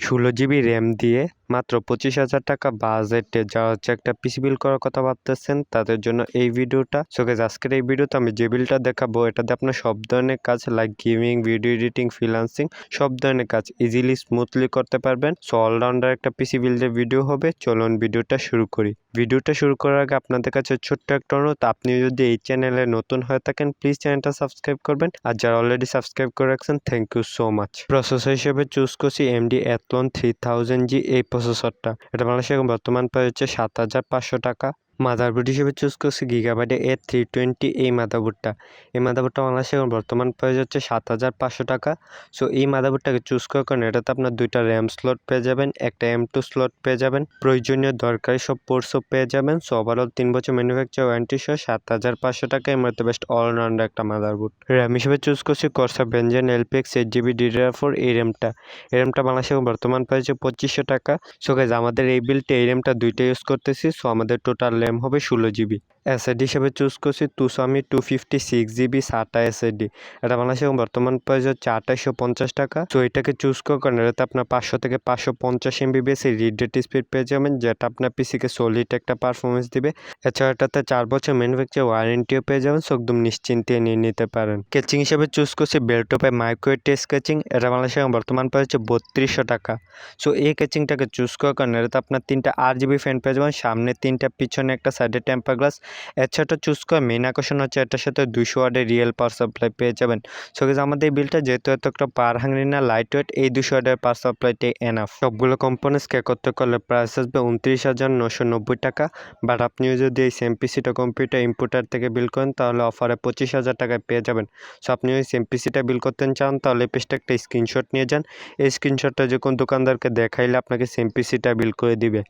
16 GB RAM দিয়ে মাত্র 25,000 টাকা বাজেটে যারা একটা পিসি বিল্ড করার কথা ভাবতেছেন তাদের জন্য এই ভিডিওটা। সো গাইস, আজকের এই ভিডিওতে আমি যে বিল্ডটা দেখাবো এটাতে আপনার সব ধরনের কাজ like gaming, video editing, freelancing সব ধরনের কাজ ইজিলি স্মুথলি করতে পারবেন। সো অলরাউন্ডার একটা পিসি বিল্ডের ভিডিও হবে। চলুন ভিডিওটা শুরু করি। ভিডিওটা শুরু করার আগে আপনাদের কাছে ছোট্ট একটা অনুরোধ, আপনি যদি এই চ্যানেলে নতুন হয়ে থাকেন প্লিজ চ্যানেলটা সাবস্ক্রাইব করবেন, আর যারা অলরেডি সাবস্ক্রাইব করে রাখছেন thank you so much. Processor হিসেবে চুজ করছি AMD Athlon 3000G এই প্রসেসরটা। এটা বাংলাদেশে এখন বর্তমান প্রাইস হচ্ছে 7,500 টাকা। মাদারবোর্ড হিসেবে চুজ করছি Gigabyte A320 এই মাদারবোর্ডটা। এই মাদারবোর্ডটা বাংলাদেশে এখন বর্তমান প্রাইস হচ্ছে 7,500 টাকা। সো এই মাদারবোর্ডটাকে চুজ করার কারণে এটাতে আপনার দুইটা র্যাম স্লট পেয়ে যাবেন, একটা M2 স্লট পেয়ে যাবেন, প্রয়োজনীয় দরকারি সব পোর্টসও পেয়ে যাবেন। সো ওভারঅল 3 বছর ম্যানুফ্যাকচার ওয়ারেন্টি সহ 7,500 টাকা এর মধ্যে বেস্ট অলরাউন্ডার একটা মাদারবোর্ড। র্যাম হিসেবে চুজ করছি Corsair Vengeance LPX 8GB DDR4 এই র্যামটা। এই র্যামটা বাংলাদেশে এখন বর্তমান প্রাইস 2,500 টাকা। সো গাইজ, আমাদের এই বিল্ডে এই র্যামটা দুইটা ইউজ করতেছি। সো আমাদের টোটাল র্যাম হবে 16GB। এসএসডি হিসেবে চুজ করছি Tusamy 256GB SATA এসএসডি। এটা বাংলাদেশে এখন বর্তমান প্রাইস হচ্ছে 2,850 টাকা। সো এটাকে চুজ করার কারণে এটাতে আপনার 500 থেকে 550 MB রিড রেট স্পিড পেয়ে যাবেন, যেটা আপনার পিসিকে সলিড একটা পারফরমেন্স দিবে। এছাড়া এটাতে 4 বছর ম্যানুফ্যাকচার ওয়ারেন্টিও পেয়ে যাবেন। সো একদম নিশ্চিন্তে নিয়ে নিতে পারেন। কেচিং হিসেবে চুজ করছি বেলটপে মাইক্রোওয়েভ টেস্ট কেচিং। এটা বাংলাদেশে এখন বর্তমান প্রাইস হচ্ছে 3200 টাকা। সো এই কেচিংটাকে চুজ করার কারণে এটাতে আপনার 3টা RGB ফ্যান পেয়ে যাবেন, সামনে 3টা, পিছনে একটা, সাইডে টেম্পার গ্লাস। এছাড়া চুজ করার মেন আকর্ষণ হচ্ছে এটার সাথে 200 ওয়াটের রিয়েল পাওয়ার সাপ্লাই পেয়ে যাবেন। সো গাইস, আমাদের এই বিলটা যেহেতু এত একটা পাওয়ার হাঙ্গরি না, লাইট ওয়েট, এই 200 ওয়াটের পাওয়ার সাপ্লাইটাই এনাফ। সবগুলো কম্পোনেন্টস একত্র করলে প্রাইস আসবে 29,990 টাকা। বাট আপনিও যদি এই সেম পিসিটা কম্পিউটার ইম্পোর্টার থেকে বিল করেন তাহলে অফারে 25,000 টাকায় পেয়ে যাবেন। সো আপনি ওই সেম পিসিটা বিল করতে চান তাহলে এই পেজটা একটা স্ক্রিনশট নিয়ে যান। এই স্ক্রিনশটটা যে কোন দোকানদারকে দেখাইলে আপনাকে সেম পিসিটা বিল করে দিবে।